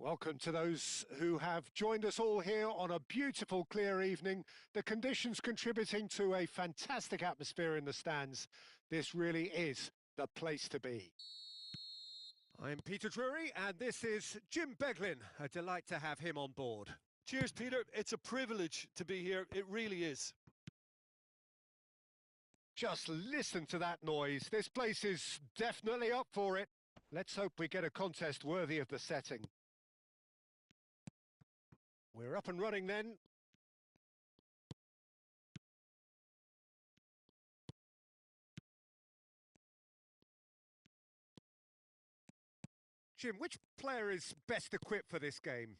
Welcome to those who have joined us all here on a beautiful, clear evening. The conditions contributing to a fantastic atmosphere in the stands. This really is the place to be. I'm Peter Drury, and this is Jim Beglin. A delight to have him on board. Cheers, Peter. It's a privilege to be here. It really is. Just listen to that noise. This place is definitely up for it. Let's hope we get a contest worthy of the setting. We're up and running then. Jim, which player is best equipped for this game?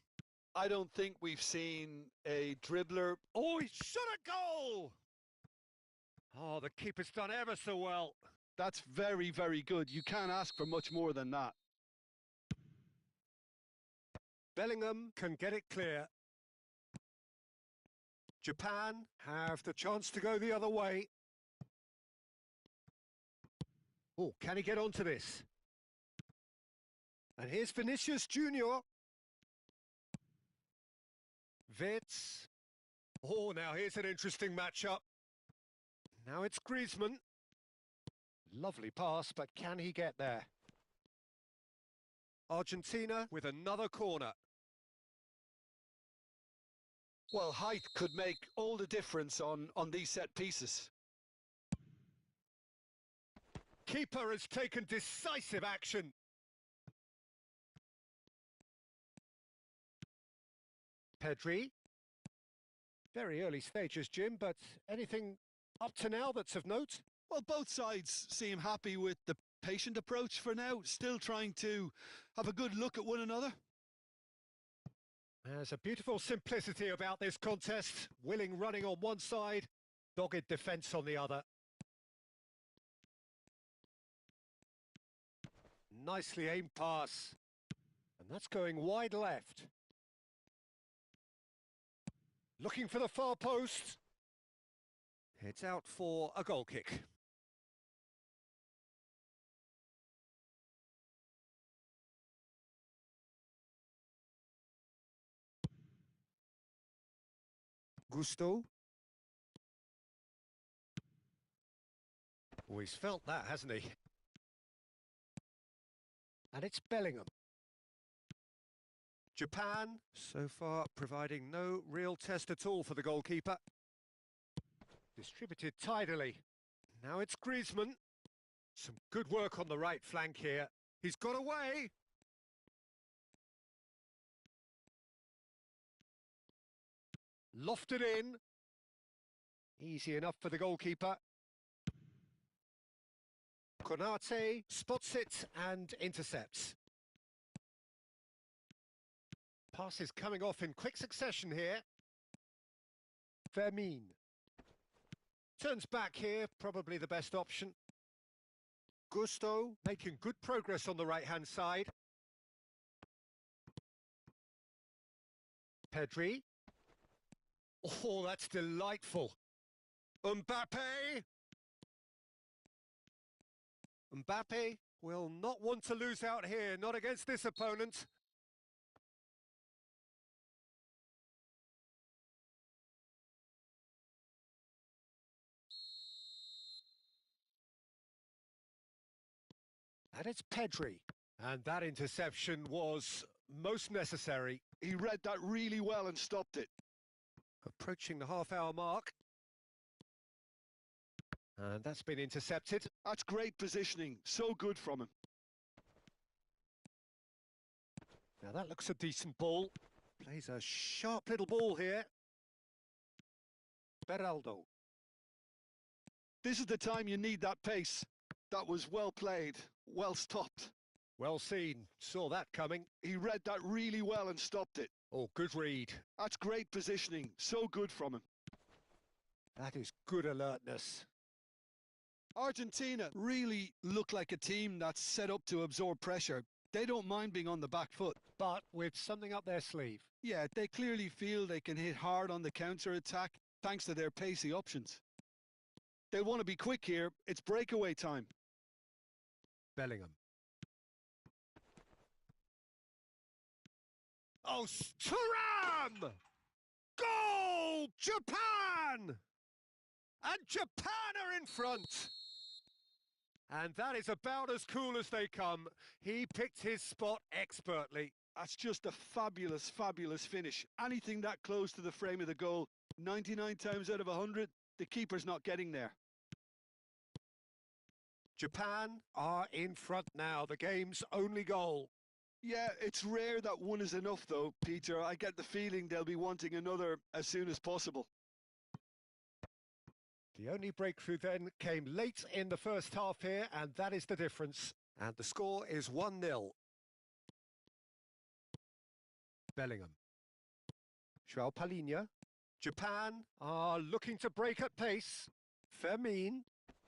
I don't think we've seen a dribbler. Oh, he shot a goal! Oh, the keeper's done ever so well. That's very, very good. You can't ask for much more than that. Bellingham can get it clear. Japan have the chance to go the other way. Oh, can he get onto this? And here's Vinicius Junior. Vitz. Oh, now here's an interesting matchup. Now it's Griezmann. Lovely pass, but can he get there? Argentina with another corner. Well, height could make all the difference on these set pieces. Keeper has taken decisive action. Pedri. Very early stages, Jim, but anything up to now that's of note? Well, both sides seem happy with the patient approach for now, still trying to have a good look at one another. There's a beautiful simplicity about this contest. Willing running on one side, dogged defence on the other. Nicely aimed pass. And that's going wide left. Looking for the far post. It's out for a goal kick. Gusto. Oh, he's felt that, hasn't he? And it's Bellingham. Japan, so far, providing no real test at all for the goalkeeper. Distributed tidily. Now it's Griezmann. Some good work on the right flank here. He's got away. Lofted in. Easy enough for the goalkeeper. Konate spots it and intercepts. Passes coming off in quick succession here. Vermin. Turns back here, probably the best option. Gusto making good progress on the right-hand side. Pedri. Oh, that's delightful. Mbappe. Mbappe will not want to lose out here, not against this opponent. And it's Pedri. And that interception was most necessary. He read that really well and stopped it. Approaching the half-hour mark. And that's been intercepted. That's great positioning. So good from him. Now that looks a decent ball. Plays a sharp little ball here. Beraldo. This is the time you need that pace. That was well played, well stopped. Well seen. Saw that coming. He read that really well and stopped it. Oh, good read. That's great positioning. So good from him. That is good alertness. Argentina really look like a team that's set up to absorb pressure. They don't mind being on the back foot. But with something up their sleeve. Yeah, they clearly feel they can hit hard on the counter-attack thanks to their pacey options. They want to be quick here. It's breakaway time. Bellingham. Oh, Thuram! Goal! Japan! And Japan are in front. And that is about as cool as they come. He picked his spot expertly. That's just a fabulous, fabulous finish. Anything that close to the frame of the goal, 99 times out of 100, the keeper's not getting there. Japan are in front now, the game's only goal. Yeah, it's rare that one is enough though, Peter. I get the feeling they'll be wanting another as soon as possible. The only breakthrough then came late in the first half here, and that is the difference. And the score is 1-0. Bellingham. João Palhinha. Japan are looking to break at pace. Fermin.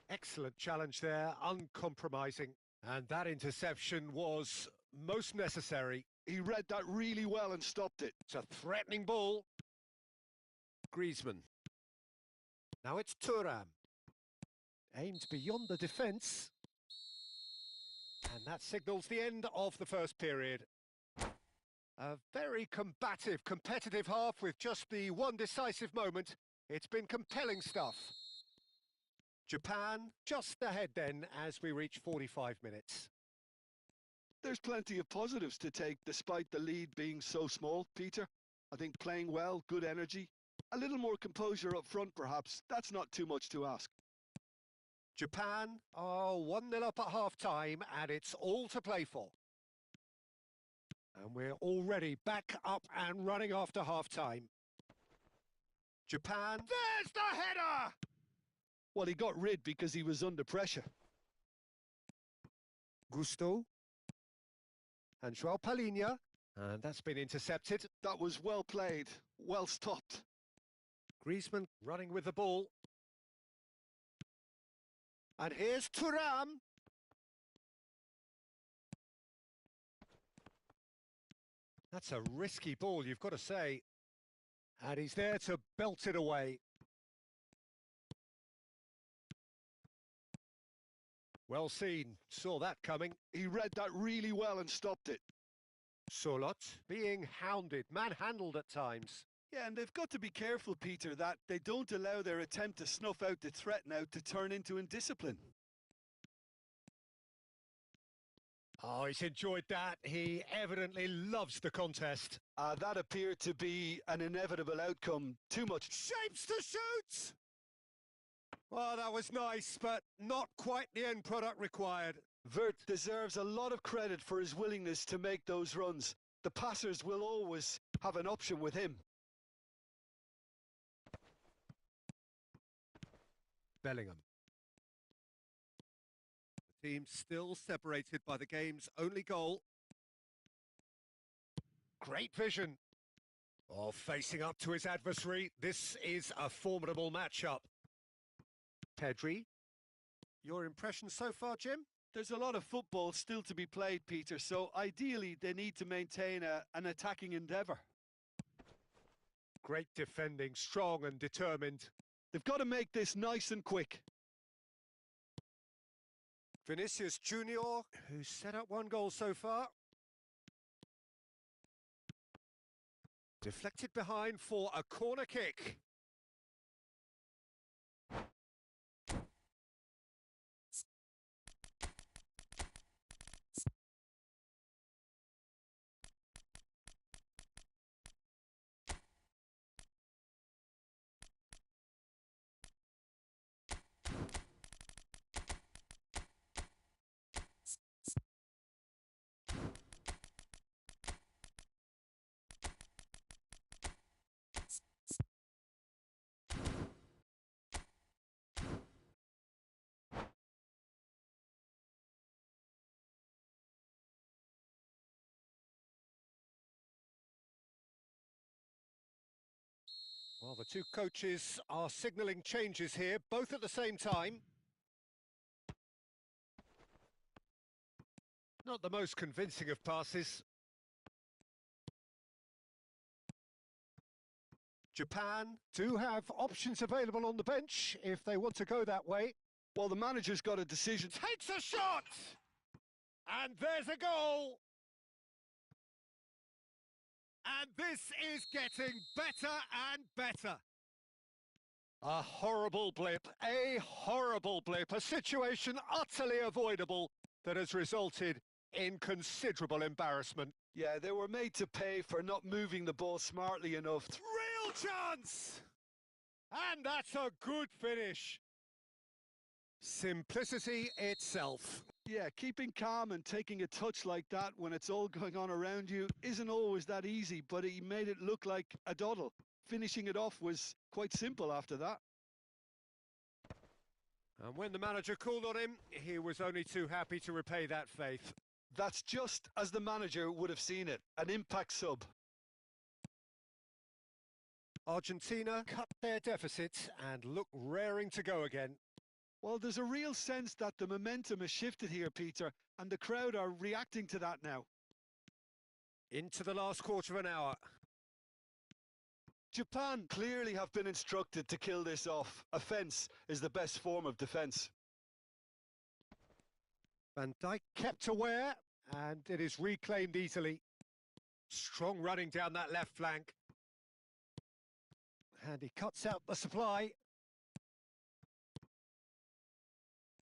Excellent challenge there, uncompromising. And that interception was most necessary. He read that really well and stopped it. It's a threatening ball. Griezmann. Now it's Thuram. Aimed beyond the defence. And that signals the end of the first period. A very combative, competitive half with just the one decisive moment. It's been compelling stuff. Japan just ahead then as we reach 45 minutes. There's plenty of positives to take despite the lead being so small, Peter. I think playing well, good energy. A little more composure up front, perhaps. That's not too much to ask. Japan are 1-0 up at half-time, and it's all to play for. And we're already back up and running after half-time. Japan, there's the header! Well, he got rid because he was under pressure. Gusto. And João Palhinha. And that's been intercepted. That was well played, well stopped. Griezmann running with the ball. And here's Thuram. That's a risky ball, you've got to say. And he's there to belt it away. Well seen, saw that coming. He read that really well and stopped it. Solot being hounded, manhandled at times. Yeah, and they've got to be careful, Peter, that they don't allow their attempt to snuff out the threat now to turn into indiscipline. Oh, he's enjoyed that. He evidently loves the contest. That appeared to be an inevitable outcome. Too much. Shapes to shoot! Well, that was nice, but not quite the end product required. Vert deserves a lot of credit for his willingness to make those runs. The passers will always have an option with him. Bellingham. The team still separated by the game's only goal. Great vision. Oh, facing up to his adversary. This is a formidable matchup. Pedri. Your impression so far, Jim? There's a lot of football still to be played, Peter, so ideally they need to maintain an attacking endeavour. Great defending, strong and determined. They've got to make this nice and quick. Vinicius Junior, who's set up one goal so far. Deflected behind for a corner kick. Well, the two coaches are signalling changes here, both at the same time. Not the most convincing of passes. Japan do have options available on the bench if they want to go that way. Well, the manager's got a decision. Takes a shot! And there's a goal! And this is getting better and better. A horrible blip, a situation utterly avoidable that has resulted in considerable embarrassment. Yeah, they were made to pay for not moving the ball smartly enough. Real chance! And that's a good finish. Simplicity itself. Yeah, keeping calm and taking a touch like that when it's all going on around you isn't always that easy, but he made it look like a doddle. Finishing it off was quite simple after that. And when the manager called on him, he was only too happy to repay that faith. That's just as the manager would have seen it, an impact sub. Argentina cut their deficit and look raring to go again. Well, there's a real sense that the momentum has shifted here, Peter, and the crowd are reacting to that now. Into the last quarter of an hour. Japan clearly have been instructed to kill this off. Offence is the best form of defence. Van Dijk kept aware, and it is reclaimed easily. Strong running down that left flank. And he cuts out the supply.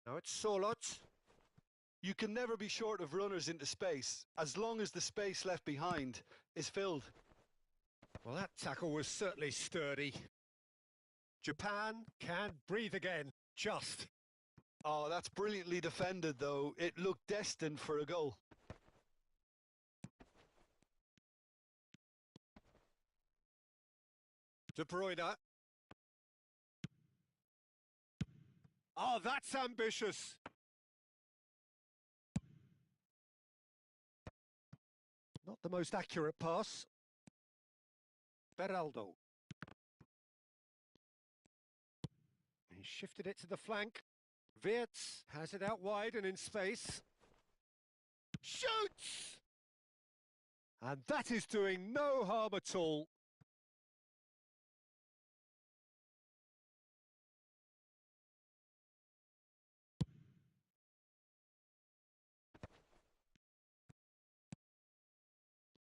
Now it's Solot. You can never be short of runners into space, as long as the space left behind is filled. Well, that tackle was certainly sturdy. Japan can breathe again, just. Oh, that's brilliantly defended, though. It looked destined for a goal. De Bruyne. Oh, that's ambitious. Not the most accurate pass. Beraldo. He shifted it to the flank. Wirtz has it out wide and in space. Shoots! And that is doing no harm at all.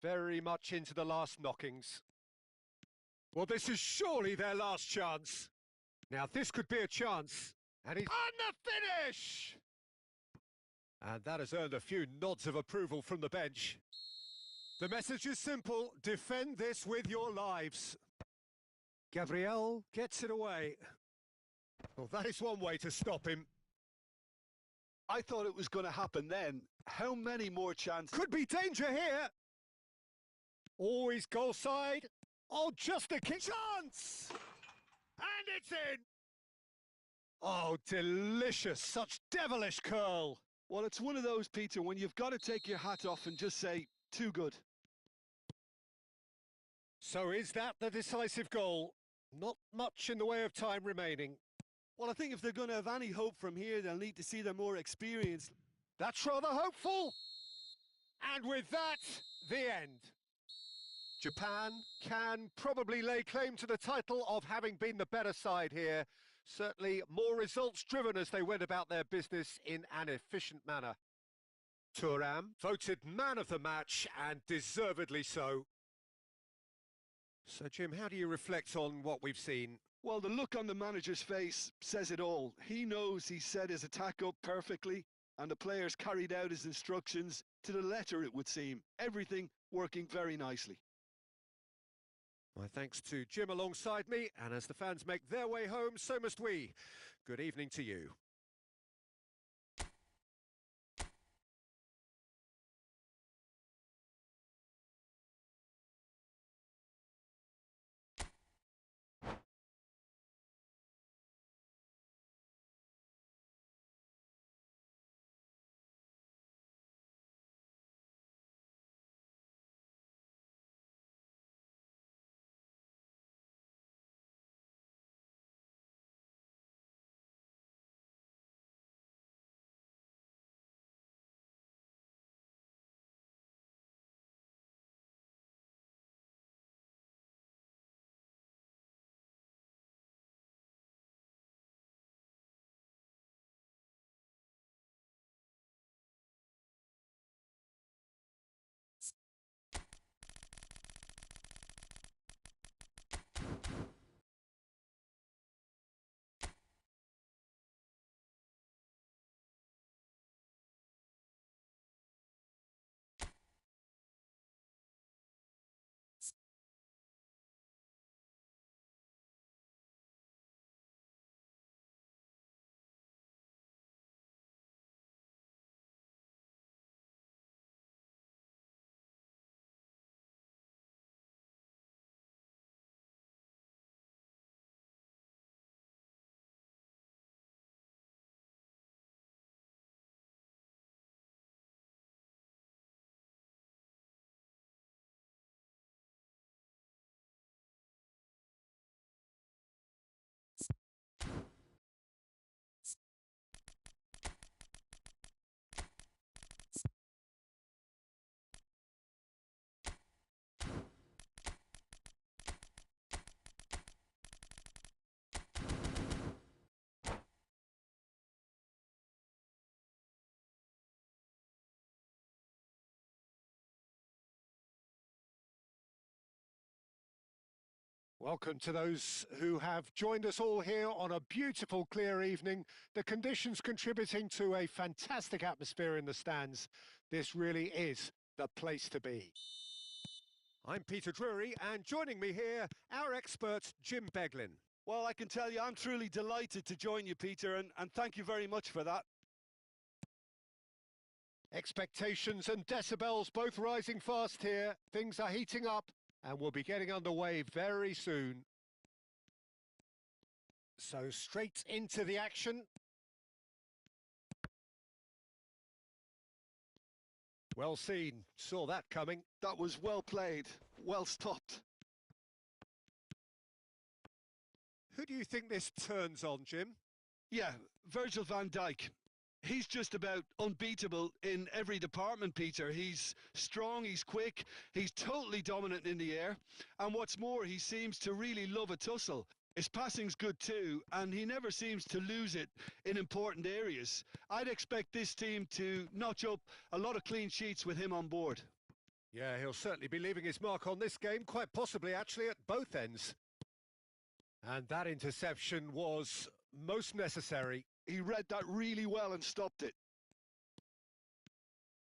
Very much into the last knockings. Well, this is surely their last chance. Now, this could be a chance. And he's on the finish! And that has earned a few nods of approval from the bench. The message is simple. Defend this with your lives. Gabriel gets it away. Well, that is one way to stop him. I thought it was going to happen then. How many more chances? Could be danger here. Always goal side. Oh, just a kick. Chance! And it's in! Oh, delicious. Such devilish curl. Well, it's one of those, Peter, when you've got to take your hat off and just say, too good. So is that the decisive goal? Not much in the way of time remaining. Well, I think if they're going to have any hope from here, they'll need to see their more experienced. That's rather hopeful. And with that, the end. Japan can probably lay claim to the title of having been the better side here. Certainly more results-driven as they went about their business in an efficient manner. Thuram voted man of the match, and deservedly so. So, Jim, how do you reflect on what we've seen? Well, the look on the manager's face says it all. He knows he set his attack up perfectly, and the players carried out his instructions to the letter, it would seem. Everything working very nicely. My thanks to Jim alongside me, and as the fans make their way home, so must we. Good evening to you. Welcome to those who have joined us all here on a beautiful, clear evening. The conditions contributing to a fantastic atmosphere in the stands. This really is the place to be. I'm Peter Drury, and joining me here, our expert, Jim Beglin. Well, I can tell you I'm truly delighted to join you, Peter, and thank you very much for that. Expectations and decibels both rising fast here. Things are heating up, and we'll be getting underway very soon. So straight into the action. Well seen, saw that coming. That was well played, well stopped. Who do you think this turns on, Jim? Yeah, Virgil van Dijk. He's just about unbeatable in every department, Peter. He's strong, he's quick, he's totally dominant in the air. And what's more, he seems to really love a tussle. His passing's good too, and he never seems to lose it in important areas. I'd expect this team to notch up a lot of clean sheets with him on board. Yeah, he'll certainly be leaving his mark on this game, quite possibly actually at both ends. And that interception was most necessary. He read that really well and stopped it.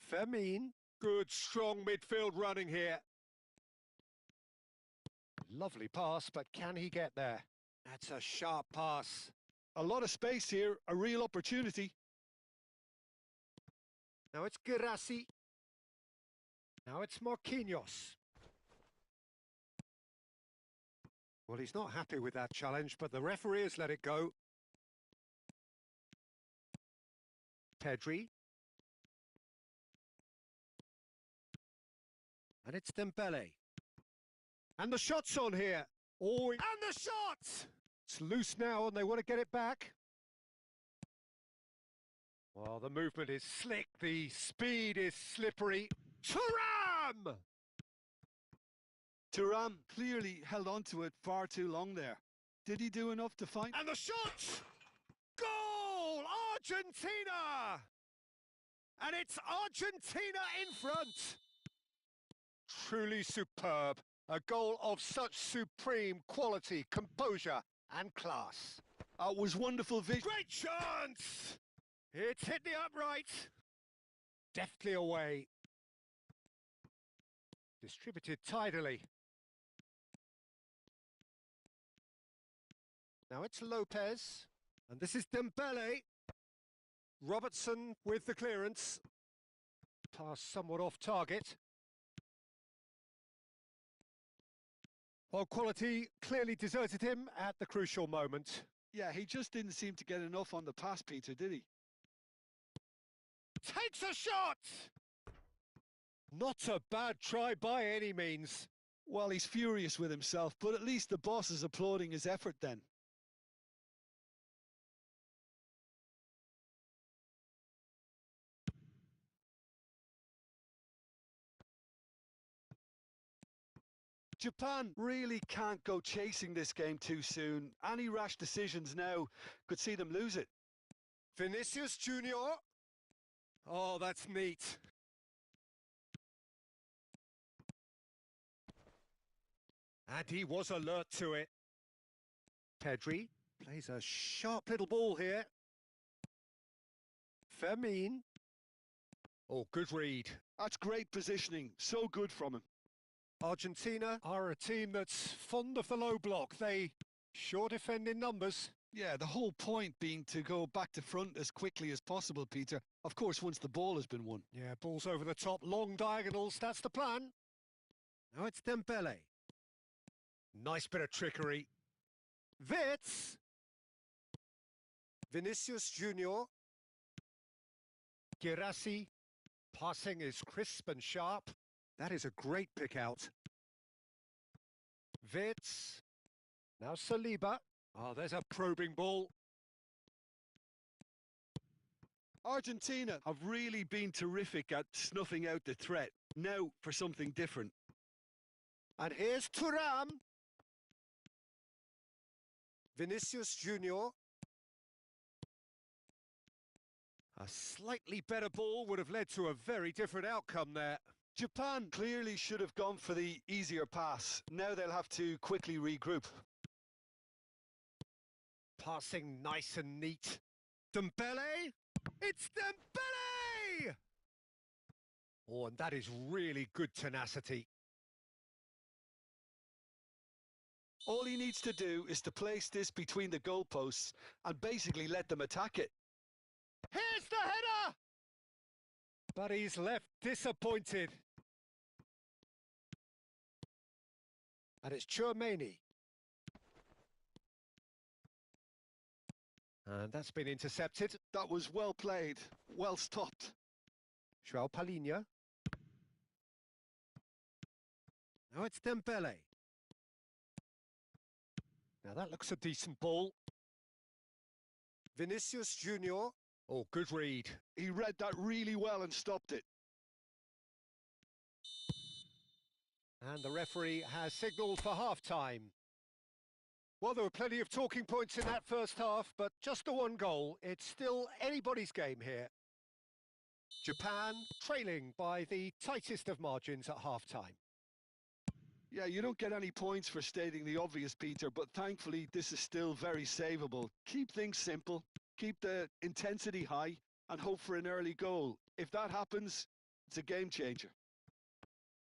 Fermin, good strong midfield running here. Lovely pass, but can he get there? That's a sharp pass. A lot of space here, a real opportunity. Now it's Girassi. Now it's Marquinhos. Well, he's not happy with that challenge, but the referee has let it go. Pedri. And it's Dembele. And the shot's on here. Oh, and the shot! It's loose now and they want to get it back. Well, the movement is slick, the speed is slippery. Thuram! Thuram clearly held on to it far too long there. Did he do enough to find? And the shot! Goal! Argentina! And it's Argentina in front. Truly superb. A goal of such supreme quality, composure and class. It was wonderful vision. Great chance! It's hit the upright. Deftly away. Distributed tidily. Now it's Lopez. And this is Dembele. Robertson with the clearance. Pass somewhat off target. Well, quality clearly deserted him at the crucial moment. Yeah, he just didn't seem to get enough on the pass, Peter, did he? Takes a shot! Not a bad try by any means. Well, he's furious with himself, but at least the boss is applauding his effort then. Japan really can't go chasing this game too soon. Any rash decisions now could see them lose it. Vinicius Junior. Oh, that's neat. And he was alert to it. Pedri plays a sharp little ball here. Fermin. Oh, good read. That's great positioning. So good from him. Argentina are a team that's fond of the low block. They sure defend in numbers. Yeah, the whole point being to go back to front as quickly as possible, Peter. Of course, once the ball has been won. Yeah, balls over the top, long diagonals, that's the plan. Now it's Dembele. Nice bit of trickery. Wits. Vinicius Junior. Girassi. Passing is crisp and sharp. That is a great pick out. Wits. Now Saliba. Oh, there's a probing ball. Argentina have really been terrific at snuffing out the threat. Now for something different. And here's Thuram. Vinicius Junior. A slightly better ball would have led to a very different outcome there. Japan clearly should have gone for the easier pass. Now they'll have to quickly regroup. Passing nice and neat. Dembele? It's Dembele! Oh, and that is really good tenacity. All he needs to do is to place this between the goalposts and basically let them attack it. Here's the header! But he's left disappointed. And it's Thuongbaybi. And that's been intercepted. That was well played, well stopped. João Palhinha. Now it's Dembele. Now that looks a decent ball. Vinicius Junior. Oh, good read. He read that really well and stopped it. And the referee has signalled for half-time. Well, there were plenty of talking points in that first half, but just the one goal. It's still anybody's game here. Japan trailing by the tightest of margins at half-time. Yeah, you don't get any points for stating the obvious, Peter, but thankfully this is still very savable. Keep things simple, keep the intensity high, and hope for an early goal. If that happens, it's a game changer.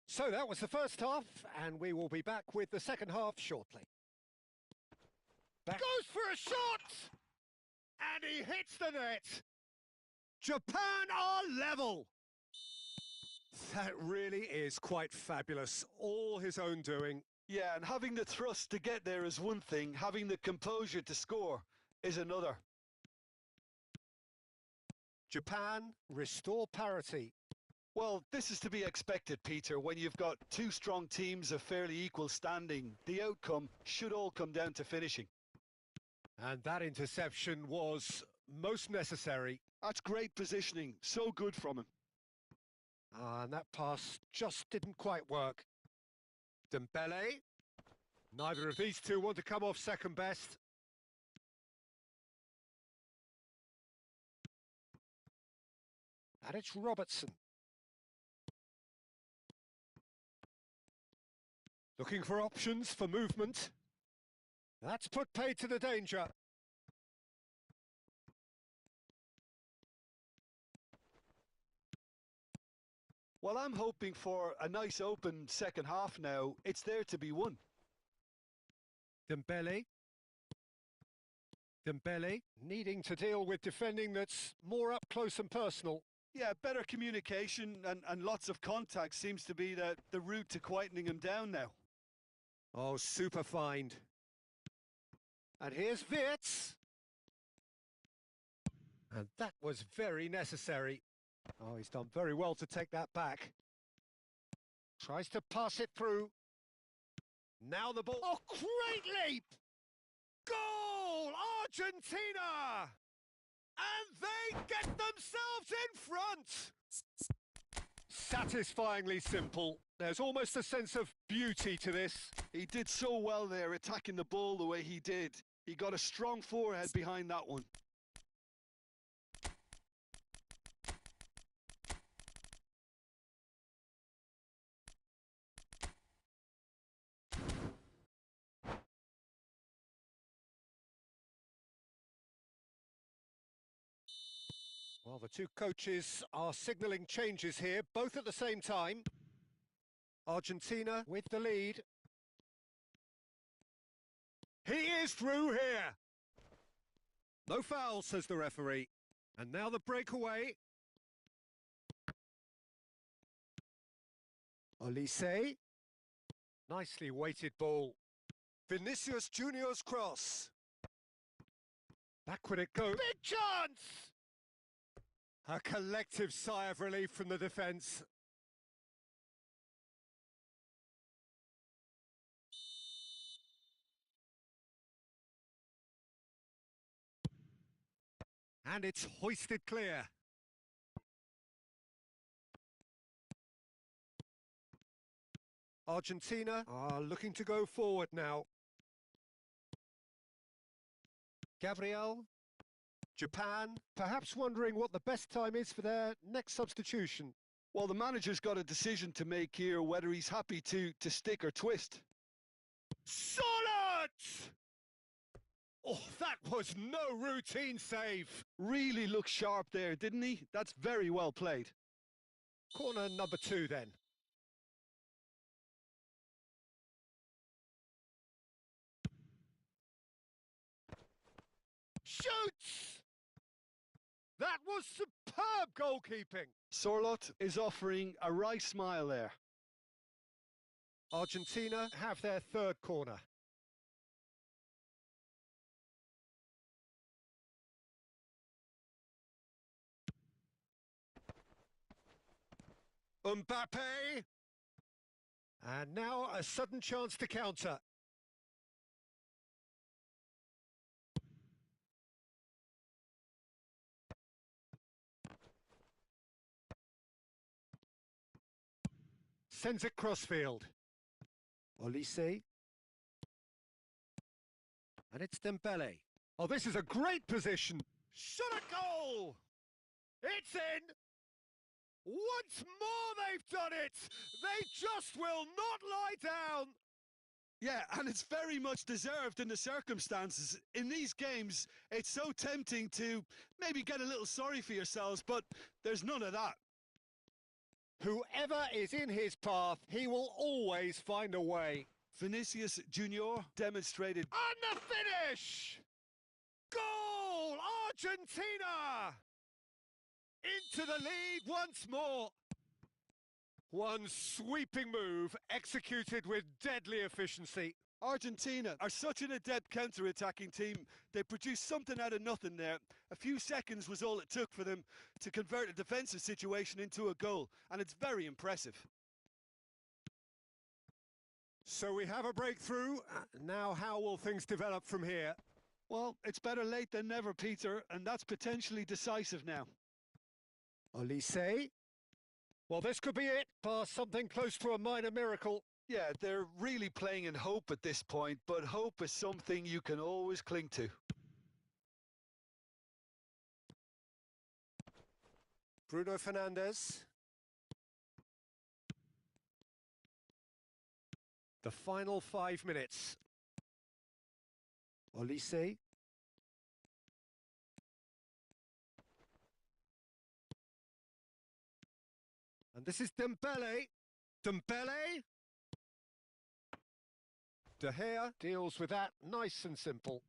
So that was the first half, and we will be back with the second half shortly. Back. Goes for a shot! And he hits the net! Japan are level! That really is quite fabulous. All his own doing. Yeah, and having the thrust to get there is one thing. Having the composure to score is another. Japan restore parity. Well, this is to be expected, Peter. When you've got two strong teams of fairly equal standing, the outcome should all come down to finishing. And that interception was most necessary. That's great positioning. So good from him. And that pass just didn't quite work. Dembele. Neither of these two want to come off second best. And it's Robertson. Looking for options for movement. That's put paid to the danger. Well, I'm hoping for a nice open second half now. It's there to be won. Dembele. Dembele needing to deal with defending that's more up close and personal. Yeah, better communication and lots of contact seems to be the route to quietening him down now. Oh, super find. And here's Wirtz. And that was very necessary. Oh, he's done very well to take that back. Tries to pass it through. Now the ball. Oh, great leap! Goal! Argentina! And they get themselves in front! Satisfyingly simple. There's almost a sense of beauty to this. He did so well there, attacking the ball the way he did. He got a strong forehead behind that one. Well, the two coaches are signalling changes here, both at the same time. Argentina with the lead. He is through here. No foul, says the referee. And now the breakaway. Olise. Nicely weighted ball. Vinicius Junior's cross. Back would it go. Big chance! A collective sigh of relief from the defence. And it's hoisted clear. Argentina are looking to go forward now. Gabriel. Japan, perhaps wondering what the best time is for their next substitution. Well, the manager's got a decision to make here, whether he's happy to stick or twist. Solid! Oh, that was no routine save. Really looked sharp there, didn't he? That's very well played. Corner number 2 then. Shoots! That was superb goalkeeping. Sorlot is offering a right smile there. Argentina have their 3rd corner. Mbappe. And now a sudden chance to counter. Sends it crossfield. Olise. And it's Dembele. Oh, this is a great position. Shot a goal! It's in! Once more they've done it! They just will not lie down! Yeah, and it's very much deserved in the circumstances. In these games, it's so tempting to maybe get a little sorry for yourselves, but there's none of that. Whoever is in his path, he will always find a way. Vinicius Junior demonstrated. And the finish! Goal! Argentina! Into the lead once more. One sweeping move executed with deadly efficiency. Argentina are such an adept counter-attacking team. They produced something out of nothing there. A few seconds was all it took for them to convert a defensive situation into a goal, and it's very impressive. So we have a breakthrough. Now how will things develop from here? Well, it's better late than never, Peter, and that's potentially decisive now. Olise. Well, this could be it, past something close to a minor miracle. Yeah, they're really playing in hope at this point, but hope is something you can always cling to. Bruno Fernandes. The final 5 minutes. Olise. And this is Dembele. Dembele. De Gea deals with that nice and simple.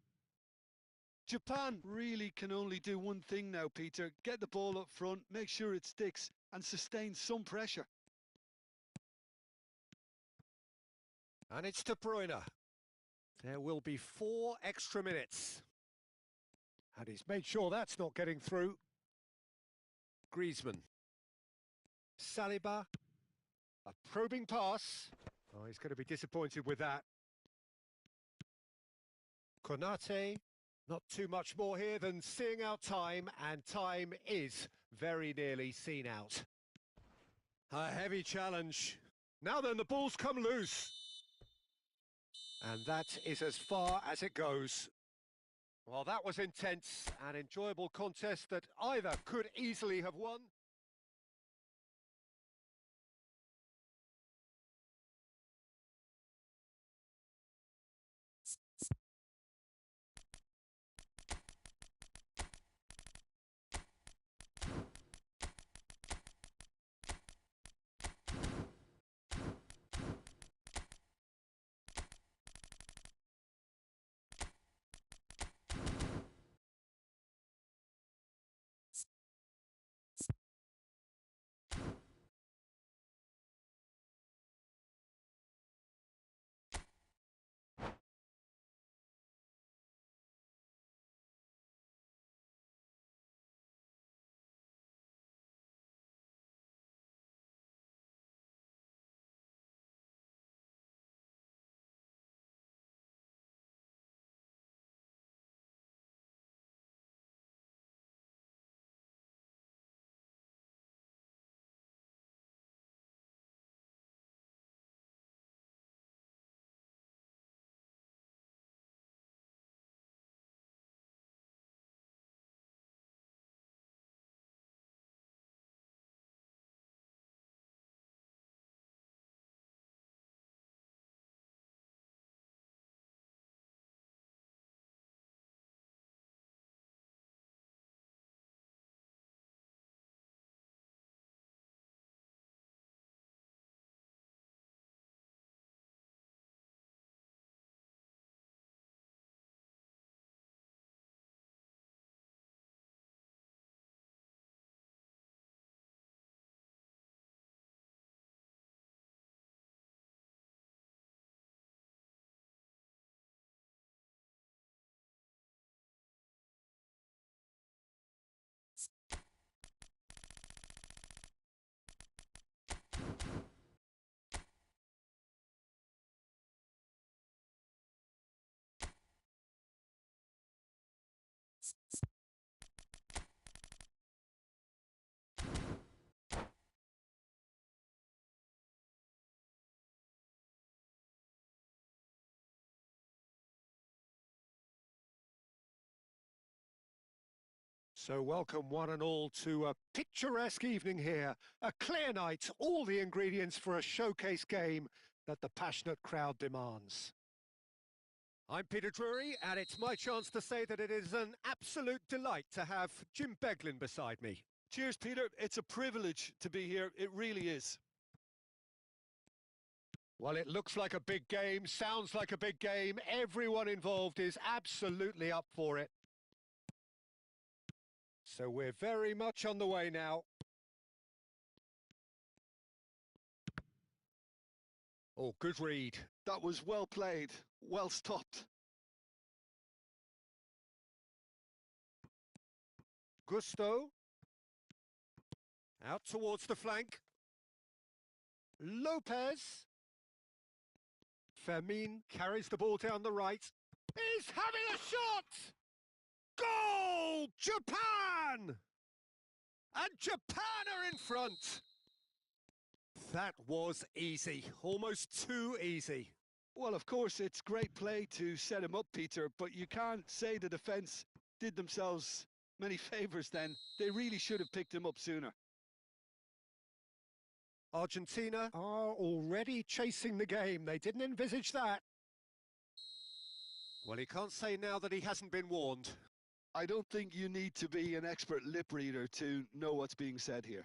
Japan really can only do one thing now, Peter. Get the ball up front, make sure it sticks, and sustain some pressure. And it's De Bruyne. There will be 4 extra minutes. And he's made sure that's not getting through. Griezmann. Saliba. A probing pass. Oh, he's going to be disappointed with that. Konate. Not too much more here than seeing out time, and time is very nearly seen out. A heavy challenge. Now then, the ball's come loose. And that is as far as it goes. Well, that was intense, an enjoyable contest that either could easily have won. So welcome one and all to a picturesque evening here, a clear night, all the ingredients for a showcase game that the passionate crowd demands. I'm Peter Drury, and it's my chance to say that it is an absolute delight to have Jim Beglin beside me. Cheers, Peter. It's a privilege to be here. It really is. Well, it looks like a big game, sounds like a big game. Everyone involved is absolutely up for it. So we're very much on the way now. Oh, good read. That was well played, well stopped. Gusto. Out towards the flank. Lopez. Fermin carries the ball down the right. He's having a shot! Goal! Japan! And Japan are in front. That was easy, almost too easy. Well, of course, it's great play to set him up, Peter, but you can't say the defence did themselves many favours then. They really should have picked him up sooner. Argentina are already chasing the game. They didn't envisage that. Well, he can't say now that he hasn't been warned. I don't think you need to be an expert lip reader to know what's being said here.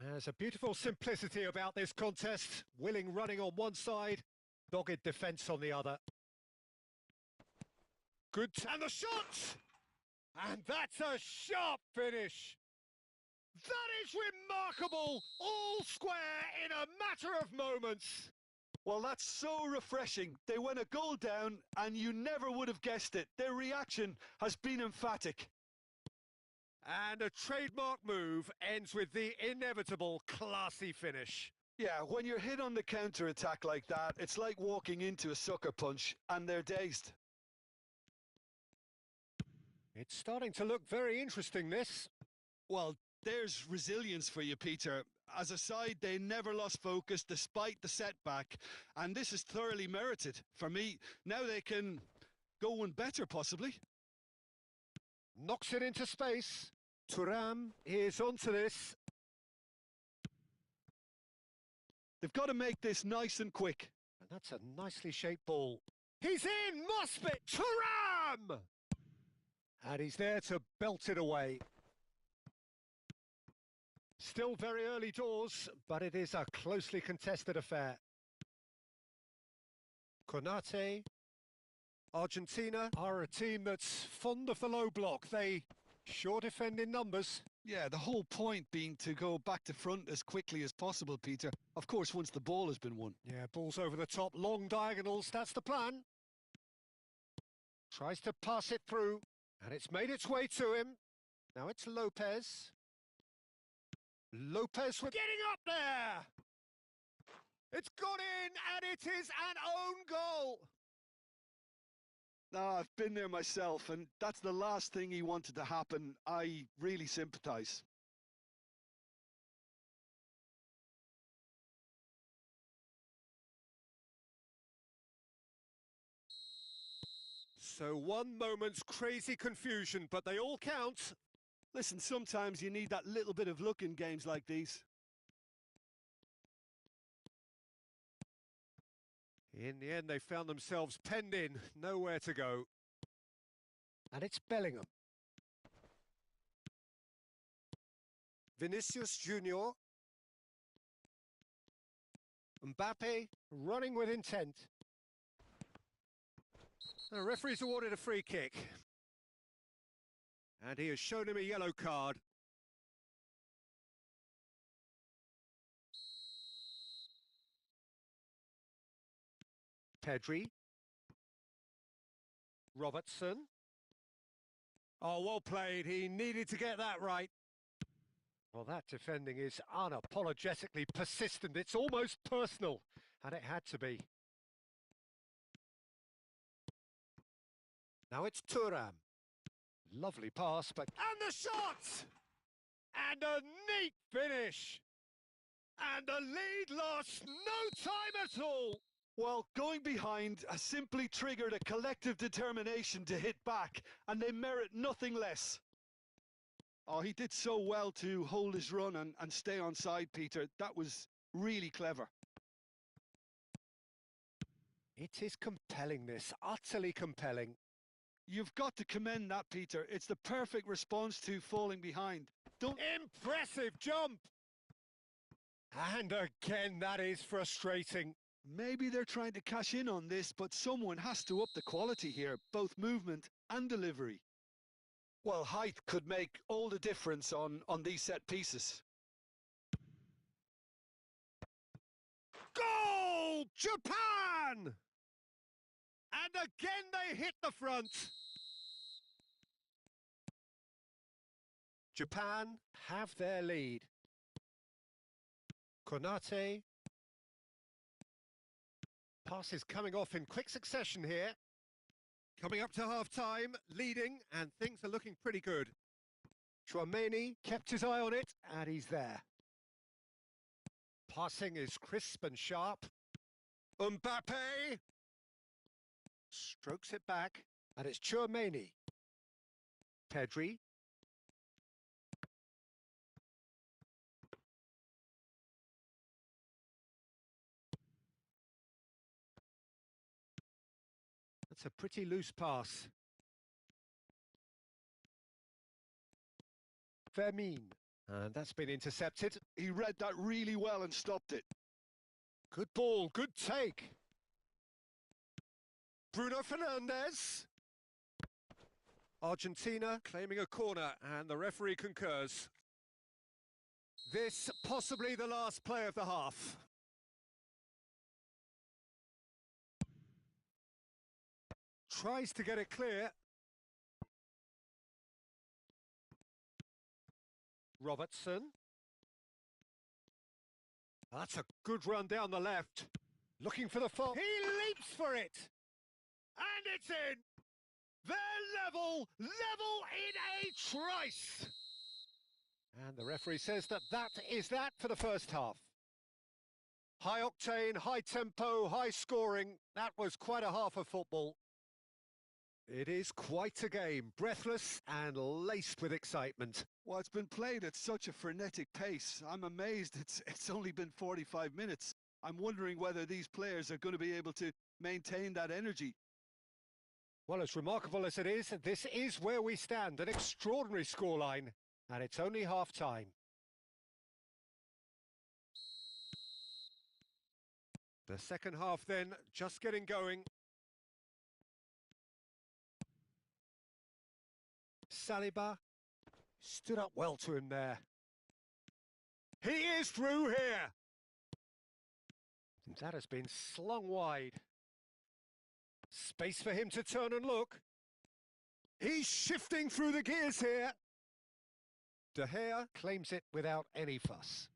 There's a beautiful simplicity about this contest. Willing running on one side, dogged defence on the other. Good, and the shot! And that's a sharp finish. That is remarkable, all square in a matter of moments. Well, that's so refreshing. They went a goal down and you never would have guessed it. Their reaction has been emphatic. And a trademark move ends with the inevitable classy finish. Yeah, when you're hit on the counter-attack like that, it's like walking into a sucker punch and they're dazed. It's starting to look very interesting, this. Well, there's resilience for you, Peter. As a side, they never lost focus despite the setback, and this is thoroughly merited. For me, now they can go one better, possibly. Knocks it into space. Thuram is onto this. They've got to make this nice and quick. And that's a nicely shaped ball. He's in! Must be! Thuram! And he's there to belt it away. Still very early doors, but it is a closely contested affair. Konate. Argentina are a team that's fond of the low block. They sure defend in numbers. Yeah, the whole point being to go back to front as quickly as possible, Peter. Of course, once the ball has been won. Yeah, balls over the top, long diagonals, that's the plan. Tries to pass it through, and it's made its way to him. Now it's Lopez. Lopez with getting up there! It's got in, and it is an own goal! I've been there myself, and that's the last thing he wanted to happen. I really sympathise. So one moment's crazy confusion, but they all count. Listen, sometimes you need that little bit of luck in games like these. In the end, they found themselves penned in, nowhere to go. And it's Bellingham. Vinicius Junior. Mbappe running with intent. The referee's awarded a free kick. And he has shown him a yellow card. Pedri. Robertson. Oh, well played. He needed to get that right. Well, that defending is unapologetically persistent. It's almost personal, and it had to be. Now it's Thuram. Lovely pass, but... And the shot! And a neat finish! And the lead lost no time at all! Well, going behind has simply triggered a collective determination to hit back, and they merit nothing less. Oh, he did so well to hold his run and stay on side, Peter. That was really clever. It is compelling, this, utterly compelling. You've got to commend that, Peter. It's the perfect response to falling behind. Impressive jump! And again, that is frustrating. Maybe they're trying to cash in on this, but someone has to up the quality here, both movement and delivery. Well, height could make all the difference on these set pieces. Goal! Japan! And again they hit the front. Japan have their lead. Konate. Passes coming off in quick succession here. Coming up to half-time, leading, and things are looking pretty good. Thuongbaybi kept his eye on it, and he's there. Passing is crisp and sharp. Thuongbaybi strokes it back, and it's Thuongbaybi. Pedri. That's a pretty loose pass. Vermeer. And that's been intercepted. He read that really well and stopped it. Good ball, good take. Bruno Fernandes. Argentina claiming a corner, and the referee concurs. This possibly the last play of the half. Tries to get it clear. Robertson. That's a good run down the left. Looking for the fall. He leaps for it. And it's in. They're level in a trice. And the referee says that is that for the first half. High octane, high tempo, high scoring. That was quite a half of football. It is quite a game, breathless and laced with excitement. Well, it's been played at such a frenetic pace. I'm amazed it's only been 45 minutes. I'm wondering whether these players are going to be able to maintain that energy. Well, as remarkable as it is, this is where we stand, an extraordinary scoreline, and it's only half-time. The second half then, just getting going. Saliba stood up well to him there. He is through here. That has been slung wide. Space for him to turn and look. He's shifting through the gears here. De Gea claims it without any fuss.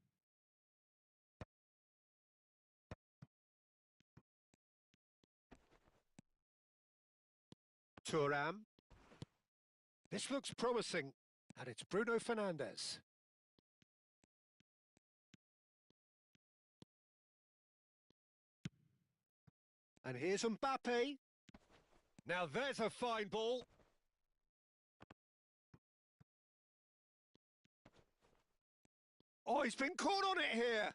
Thuram. This looks promising, and it's Bruno Fernandes. And here's Mbappe. Now there's a fine ball. Oh, he's been caught on it here.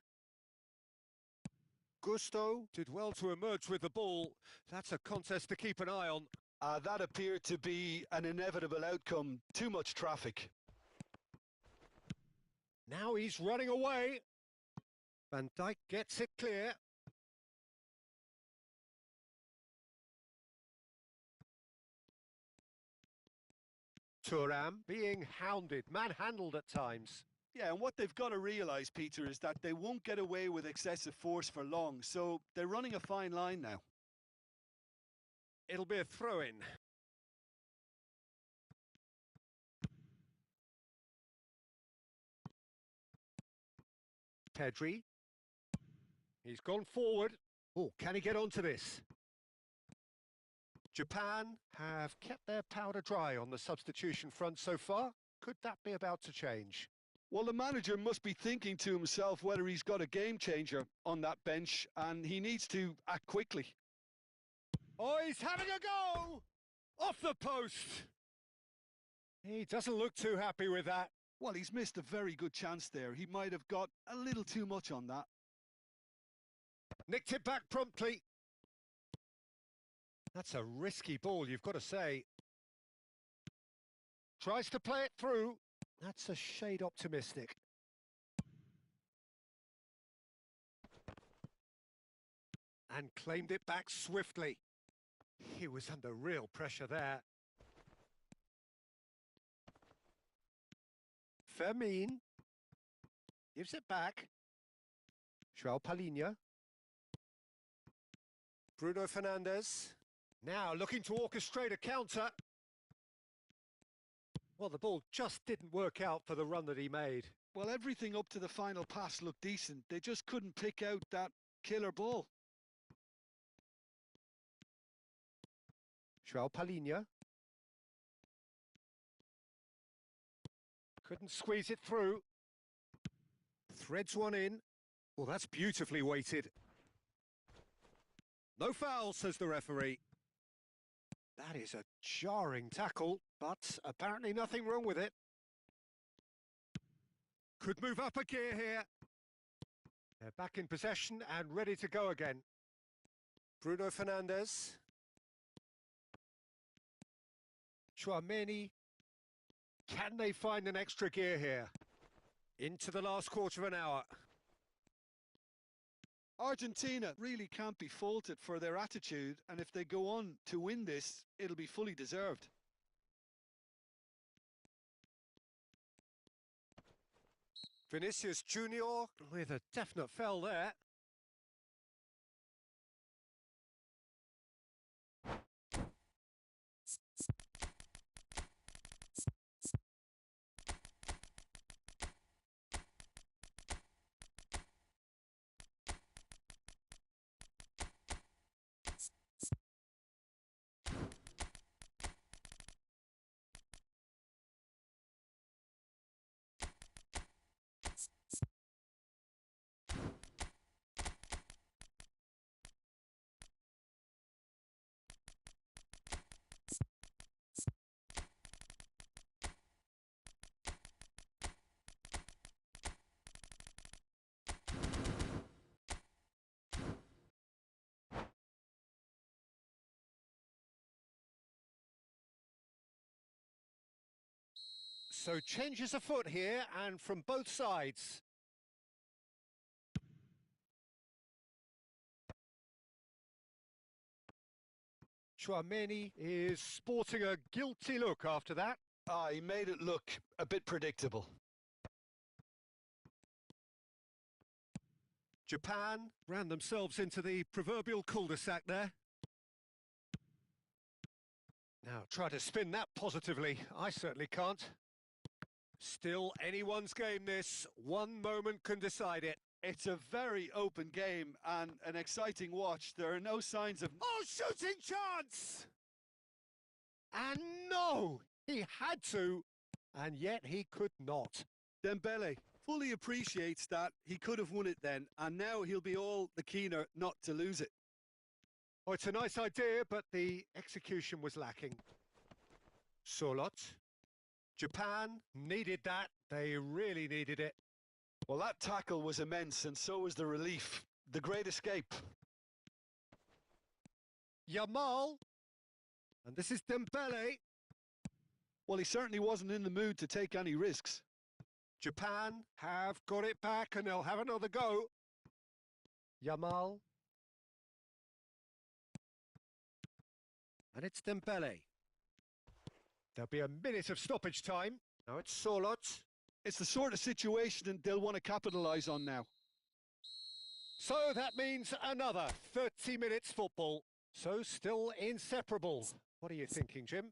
Gusto did well to emerge with the ball. That's a contest to keep an eye on. That appeared to be an inevitable outcome. Too much traffic. Now he's running away. Van Dijk gets it clear. Thuram being hounded, manhandled at times. Yeah, and what they've got to realise, Peter, is that they won't get away with excessive force for long, so they're running a fine line now. It'll be a throw-in. Pedri. He's gone forward. Oh, can he get onto this? Japan have kept their powder dry on the substitution front so far. Could that be about to change? Well, the manager must be thinking to himself whether he's got a game changer on that bench, and he needs to act quickly. Oh, he's having a go! Off the post! He doesn't look too happy with that. Well, he's missed a very good chance there. He might have got a little too much on that. Nicked it back promptly. That's a risky ball, you've got to say. Tries to play it through. That's a shade optimistic. And claimed it back swiftly. He was under real pressure there. Fermin gives it back. João Palhinha. Bruno Fernandes. Now looking to orchestrate a counter. Well, the ball just didn't work out for the run that he made. Well, everything up to the final pass looked decent. They just couldn't pick out that killer ball. João Palhinha. Couldn't squeeze it through. Threads one in. Well, that's beautifully weighted. No foul, says the referee. That is a jarring tackle, but apparently nothing wrong with it. Could move up a gear here. They're back in possession and ready to go again. Bruno Fernandes. Tchouaméni. Can they find an extra gear here? Into the last quarter of an hour. Argentina really can't be faulted for their attitude, and if they go on to win this, it'll be fully deserved. Vinicius Junior with a definite foul there. So changes afoot here, and from both sides. Tchouaméni is sporting a guilty look after that. He made it look a bit predictable. Japan ran themselves into the proverbial cul-de-sac there. Now try to spin that positively. I certainly can't. Still anyone's game this. One moment can decide it. It's a very open game and an exciting watch. There are no signs of... Oh, shooting chance! And no! He had to, and yet he could not. Dembele fully appreciates that he could have won it then, and now he'll be all the keener not to lose it. Oh, it's a nice idea, but the execution was lacking. Solot. Japan needed that. They really needed it. Well, that tackle was immense, and so was the relief. The great escape. Yamal. And this is Dembele. Well, he certainly wasn't in the mood to take any risks. Japan have got it back, and they'll have another go. Yamal. And it's Dembele. There'll be a minute of stoppage time. Now it's Solot. It's the sort of situation they'll want to capitalise on now. So that means another 30 minutes football. So still inseparable. What are you thinking, Jim?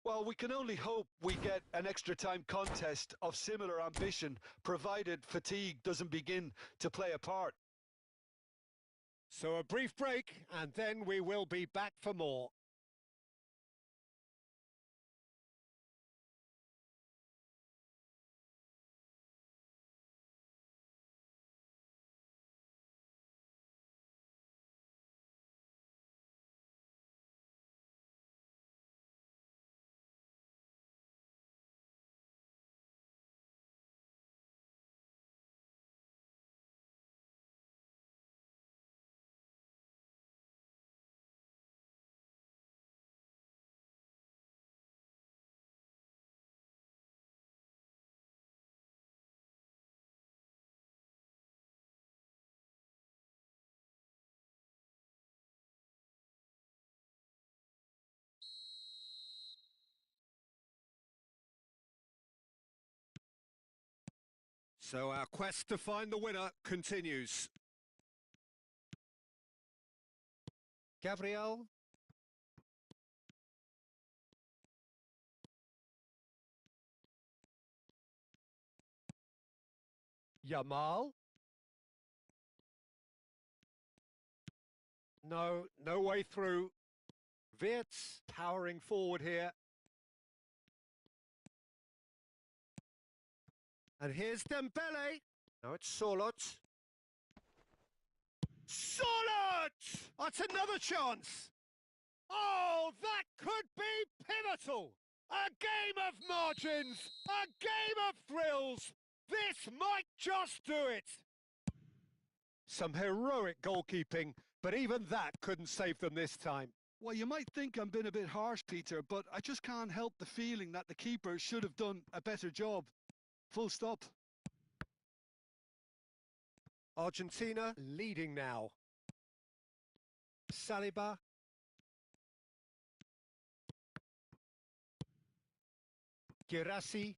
Well, we can only hope we get an extra time contest of similar ambition, provided fatigue doesn't begin to play a part. So a brief break, and then we will be back for more. So our quest to find the winner continues. Gabriel. Yamal. No way through. Wirtz powering forward here. And here's Dembele. No, it's Solot. Solot! That's another chance. Oh, that could be pivotal. A game of margins, a game of thrills. This might just do it. Some heroic goalkeeping, but even that couldn't save them this time. Well, you might think I'm being a bit harsh, Peter, but I just can't help the feeling that the keeper should have done a better job. Full stop. Argentina leading now. Saliba. Girassi.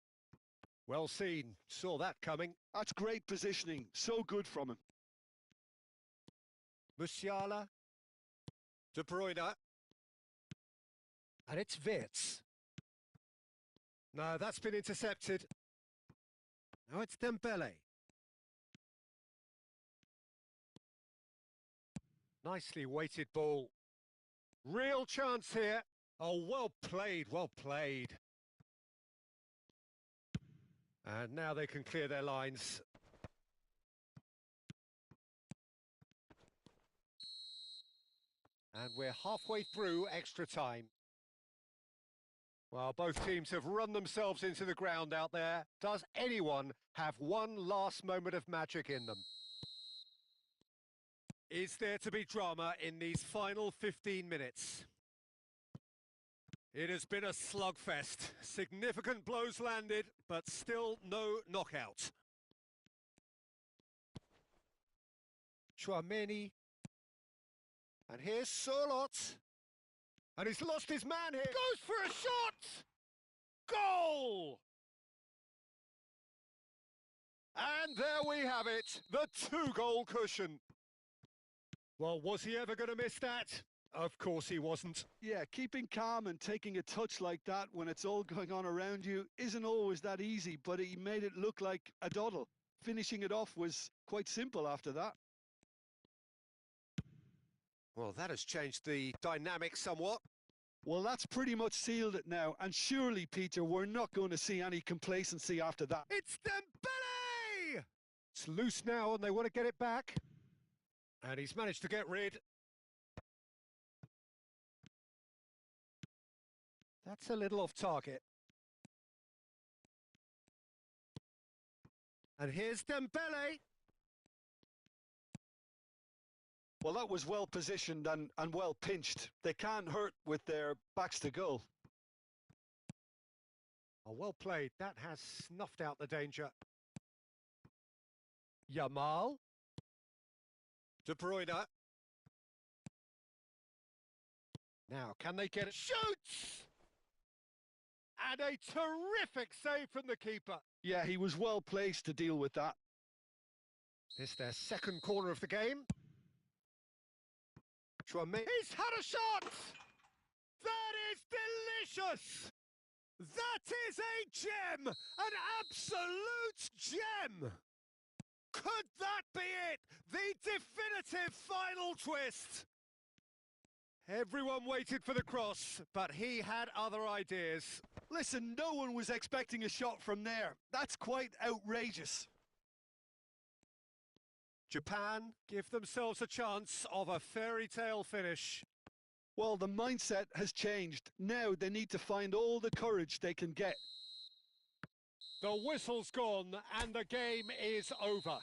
Well seen. Saw that coming. That's great positioning. So good from him. Musiala. De Bruyne. And it's Wirtz. No, that's been intercepted. Now it's Dembele. Nicely weighted ball. Real chance here. Oh, well played, well played. And now they can clear their lines. And we're halfway through extra time. Well, both teams have run themselves into the ground out there. Does anyone have one last moment of magic in them? Is there to be drama in these final 15 minutes? It has been a slugfest. Significant blows landed, but still no knockout. Chouameni. And here's Solot. And he's lost his man here. Goes for a shot! Goal! And there we have it, the 2-goal cushion. Well, was he ever going to miss that? Of course he wasn't. Yeah, keeping calm and taking a touch like that when it's all going on around you isn't always that easy, but he made it look like a doddle. Finishing it off was quite simple after that. Well, that has changed the dynamic somewhat. Well, that's pretty much sealed it now, and surely, Peter, we're not going to see any complacency after that. It's Dembele! It's loose now and they want to get it back. And he's managed to get rid. That's a little off target. And here's Dembele. Well, that was well positioned and well pinched. They can't hurt with their backs to goal. Oh, well played. That has snuffed out the danger. Yamal. De Bruyne. Now, can they get it? Shoots! And a terrific save from the keeper. Yeah, he was well placed to deal with that. It's their second corner of the game. Chouameni. He's had a shot! That is delicious! That is a gem! An absolute gem! Could that be it? The definitive final twist! Everyone waited for the cross, but he had other ideas. Listen, no one was expecting a shot from there. That's quite outrageous. Japan give themselves a chance of a fairy tale finish. Well, the mindset has changed. Now they need to find all the courage they can get. The whistle's gone and the game is over.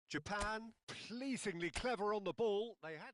Japan, pleasingly clever on the ball. They had...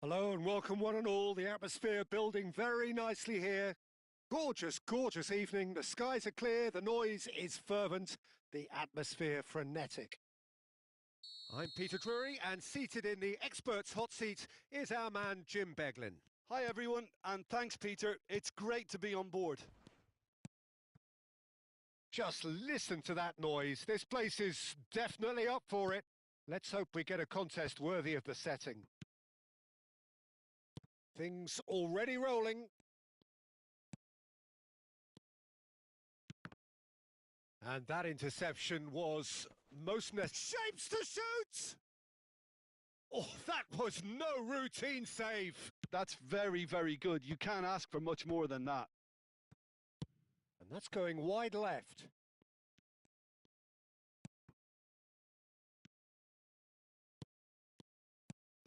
Hello and welcome one and all. The atmosphere building very nicely here. Gorgeous, gorgeous evening. The skies are clear, the noise is fervent, the atmosphere frenetic. I'm Peter Drury, and seated in the experts' hot seat is our man Jim Beglin. Hi everyone, and thanks Peter. It's great to be on board. Just listen to that noise. This place is definitely up for it. Let's hope we get a contest worthy of the setting. Things already rolling. And that interception was most shapes to shoot! Oh, that was no routine save. That's very, very good. You can't ask for much more than that. And that's going wide left.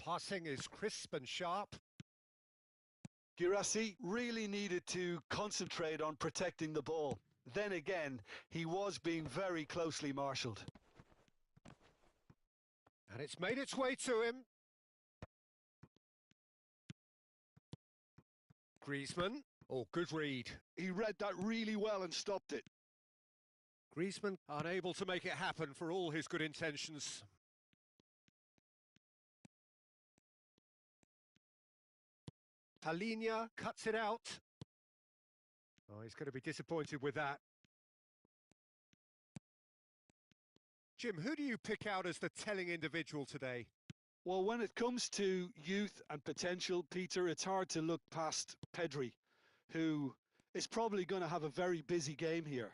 Passing is crisp and sharp. Girassi really needed to concentrate on protecting the ball. Then again, he was being very closely marshalled. And it's made its way to him. Griezmann. Oh, good read. He read that really well and stopped it. Griezmann unable to make it happen for all his good intentions. Palinia cuts it out. Oh, he's going to be disappointed with that. Jim, who do you pick out as the telling individual today? Well, when it comes to youth and potential, Peter, it's hard to look past Pedri, who is probably going to have a very busy game here.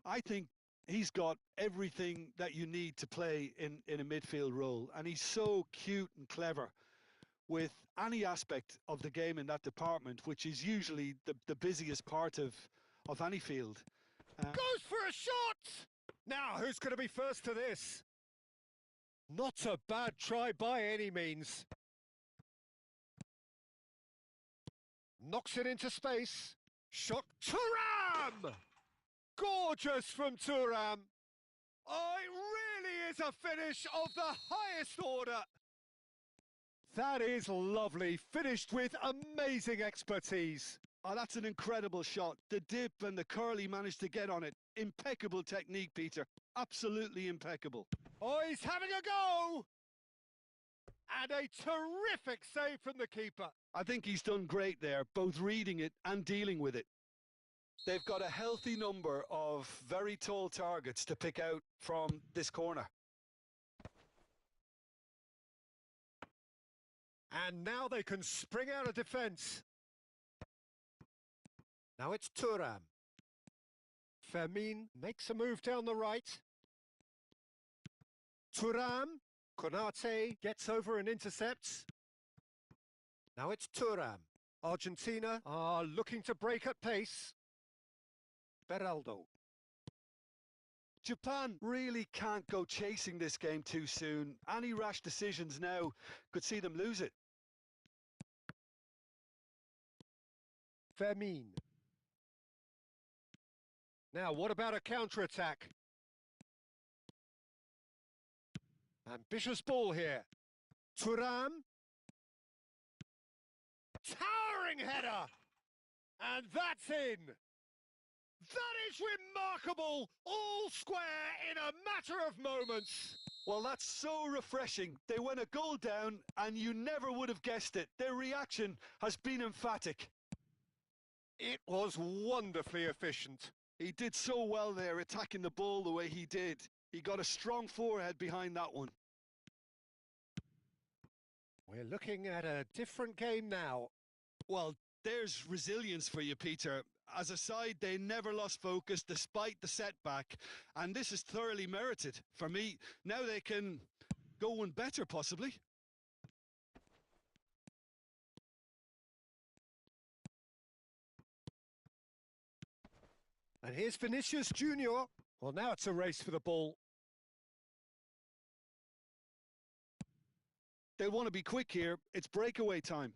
I think he's got everything that you need to play in a midfield role, and he's so cute and clever with any aspect of the game in that department, which is usually the busiest part of any field. Goes for a shot! Now, who's going to be first to this? Not a bad try by any means. Knocks it into space. Shot. Thuram! Gorgeous from Thuram. Oh, it really is a finish of the highest order. That is lovely, finished with amazing expertise. Oh, that's an incredible shot. The dip and the curl he managed to get on it. Impeccable technique, Peter. Absolutely impeccable. Oh, he's having a go! And a terrific save from the keeper. I think he's done great there, both reading it and dealing with it. They've got a healthy number of very tall targets to pick out from this corner. And now they can spring out of defence. Now it's Thuram. Fermin makes a move down the right. Thuram. Konate gets over and intercepts. Now it's Thuram. Argentina are looking to break at pace. Beraldo. Japan really can't go chasing this game too soon. Any rash decisions now could see them lose it. Fermin. Now, what about a counter-attack? Ambitious ball here. Thuram. Towering header! And that's in! That is remarkable! All square in a matter of moments! Well, that's so refreshing. They went a goal down and you never would have guessed it. Their reaction has been emphatic. It was wonderfully efficient. He did so well there, attacking the ball the way he did. He got a strong forehead behind that one. We're looking at a different game now. Well, there's resilience for you, Peter. As a side, they never lost focus despite the setback, and this is thoroughly merited. For me, now they can go one better, possibly. And here's Vinicius Junior. Well, now it's a race for the ball. They'll want to be quick here. It's breakaway time.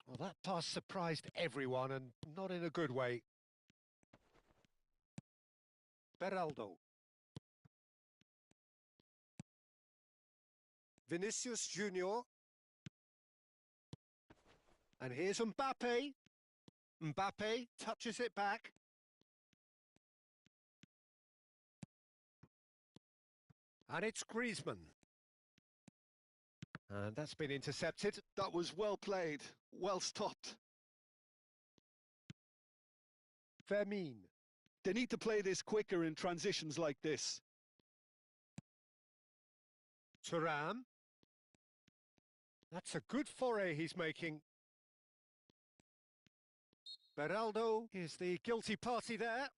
Well, that pass surprised everyone, and not in a good way. Beraldo. Vinicius Junior. And here's Mbappe. Mbappe touches it back. And it's Griezmann. And that's been intercepted. That was well played, well stopped. Vermin. They need to play this quicker in transitions like this. Thuram. That's a good foray he's making. Beraldo is the guilty party there.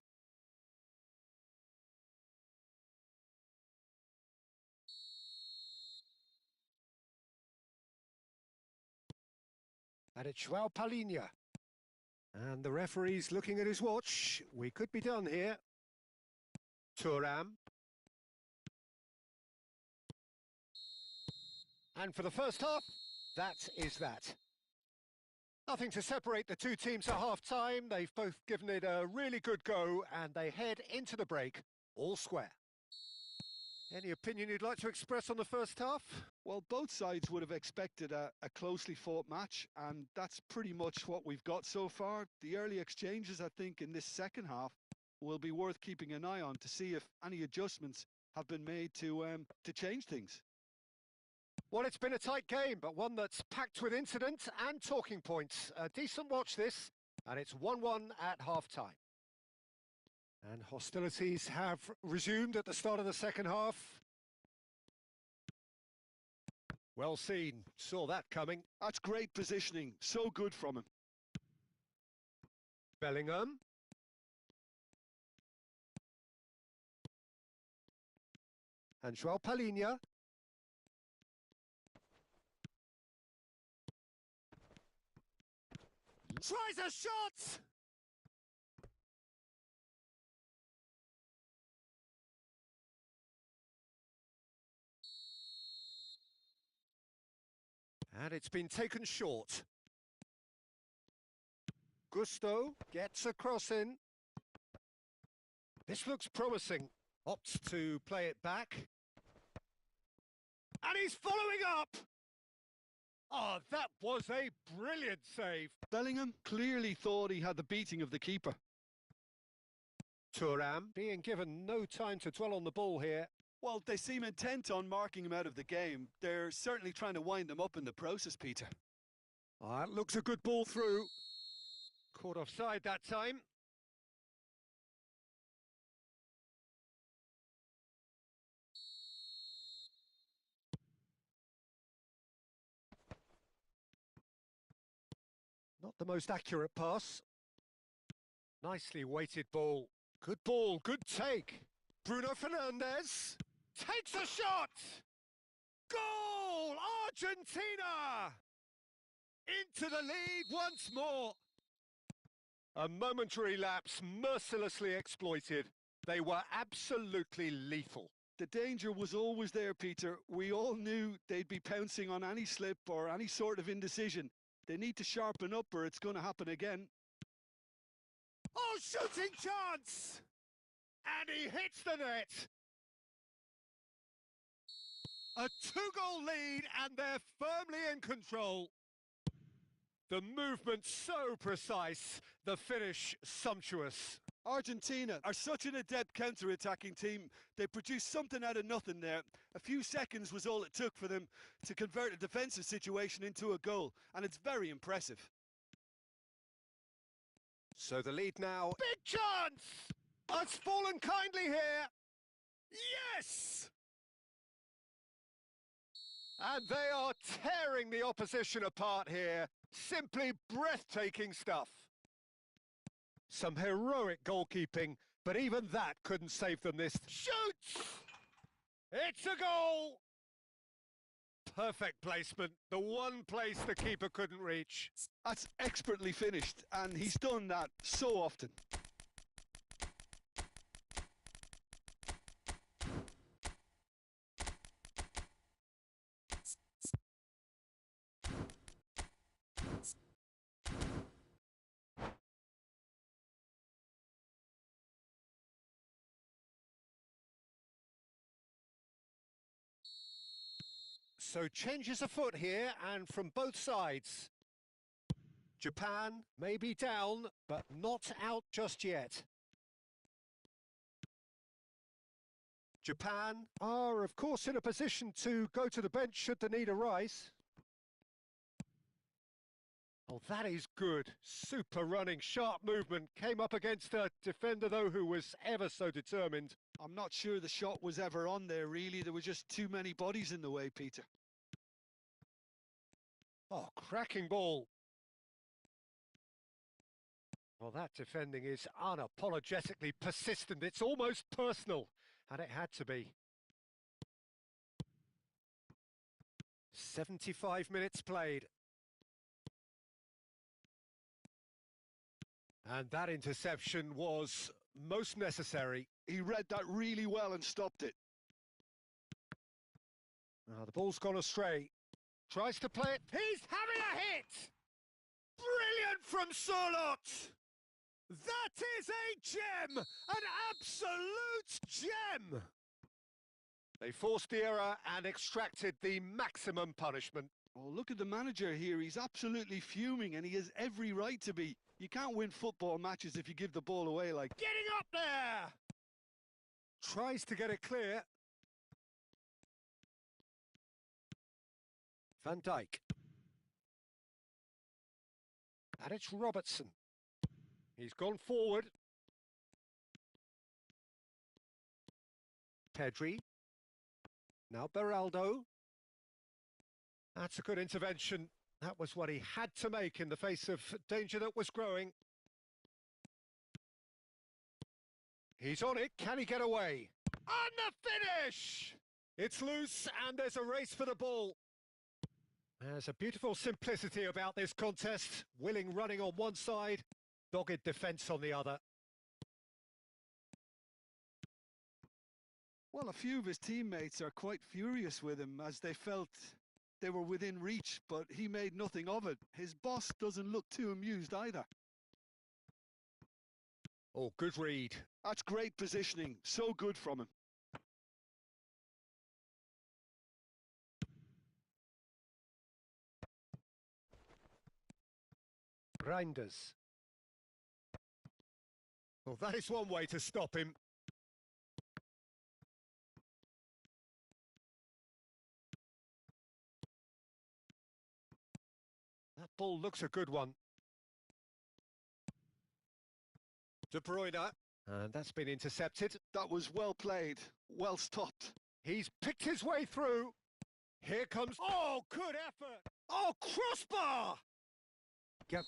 And it's João Palhinha. And the referee's looking at his watch. We could be done here. Thuram. And for the first half, that is that. Nothing to separate the two teams at half-time. They've both given it a really good go, and they head into the break all square. Any opinion you'd like to express on the first half? Well, both sides would have expected a closely fought match, and that's pretty much what we've got so far. The early exchanges, I think, in this second half will be worth keeping an eye on to see if any adjustments have been made to change things. Well, it's been a tight game, but one that's packed with incident and talking points. A decent watch this, and it's 1-1 at half-time. And hostilities have resumed at the start of the second half. Well seen, saw that coming. That's great positioning, so good from him. Bellingham. And João Palhinha. Tries a shot! And it's been taken short. Gusto gets a cross in. This looks promising. Opts to play it back. And he's following up! Oh, that was a brilliant save. Bellingham clearly thought he had the beating of the keeper. Thuram being given no time to dwell on the ball here. Well, they seem intent on marking him out of the game. They're certainly trying to wind him up in the process, Peter. Oh, that looks a good ball through. Caught offside that time. Not the most accurate pass. Nicely weighted ball. Good ball, good take. Bruno Fernandes takes a shot! Goal! Argentina! Into the lead once more. A momentary lapse mercilessly exploited. They were absolutely lethal. The danger was always there, Peter. We all knew they'd be pouncing on any slip or any sort of indecision. They need to sharpen up or it's going to happen again. Oh, shooting chance! And he hits the net. A 2-goal lead and they're firmly in control. The movement so precise, the finish sumptuous. Argentina are such an adept counter-attacking team. They produced something out of nothing there. A few seconds was all it took for them to convert a defensive situation into a goal, and it's very impressive. So the lead now. Big chance! It's fallen kindly here. Yes! And they are tearing the opposition apart here. Simply breathtaking stuff. Some heroic goalkeeping, but even that couldn't save them this. Shoots! It's a goal! Perfect placement, the one place the keeper couldn't reach. That's expertly finished, and he's done that so often. So changes afoot here, and from both sides. Japan may be down, but not out just yet. Japan are, of course, in a position to go to the bench should the need arise. Well, that is good. Super running, sharp movement. Came up against a defender, though, who was ever so determined. I'm not sure the shot was ever on there, really. There were just too many bodies in the way, Peter. Oh, cracking ball. Well, that defending is unapologetically persistent. It's almost personal, and it had to be. 75 minutes played. And that interception was most necessary. He read that really well and stopped it. The ball's gone astray. Tries to play it. He's having a hit! Brilliant from Surlot! That is a gem! An absolute gem! They forced the error and extracted the maximum punishment. Oh, look at the manager here. He's absolutely fuming, and he has every right to be. You can't win football matches if you give the ball away like... Getting up there! Tries to get it clear. Van Dijk. And it's Robertson. He's gone forward. Pedri. Now Beraldo. That's a good intervention. That was what he had to make in the face of danger that was growing. He's on it. Can he get away? And the finish! It's loose and there's a race for the ball. There's a beautiful simplicity about this contest. Willing running on one side, dogged defence on the other. Well, a few of his teammates are quite furious with him as they felt they were within reach, but he made nothing of it. His boss doesn't look too amused either. Oh, good read. That's great positioning. So good from him. Reinders. Well, that is one way to stop him. That ball looks a good one. De Bruyne. And that's been intercepted. That was well played, well stopped. He's picked his way through. Here comes... Oh, good effort. Oh, crossbar! Yep.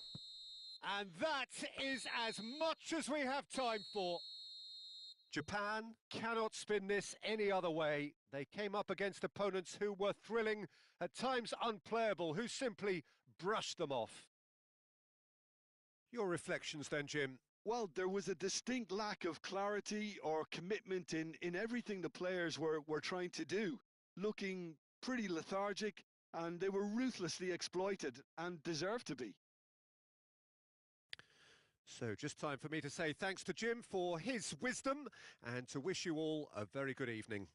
And that is as much as we have time for. Japan cannot spin this any other way. They came up against opponents who were thrilling, at times unplayable, who simply brushed them off. Your reflections then, Jim? Well, there was a distinct lack of clarity or commitment in everything the players were trying to do. Looking pretty lethargic, and they were ruthlessly exploited and deserved to be. So just time for me to say thanks to Jim for his wisdom and to wish you all a very good evening.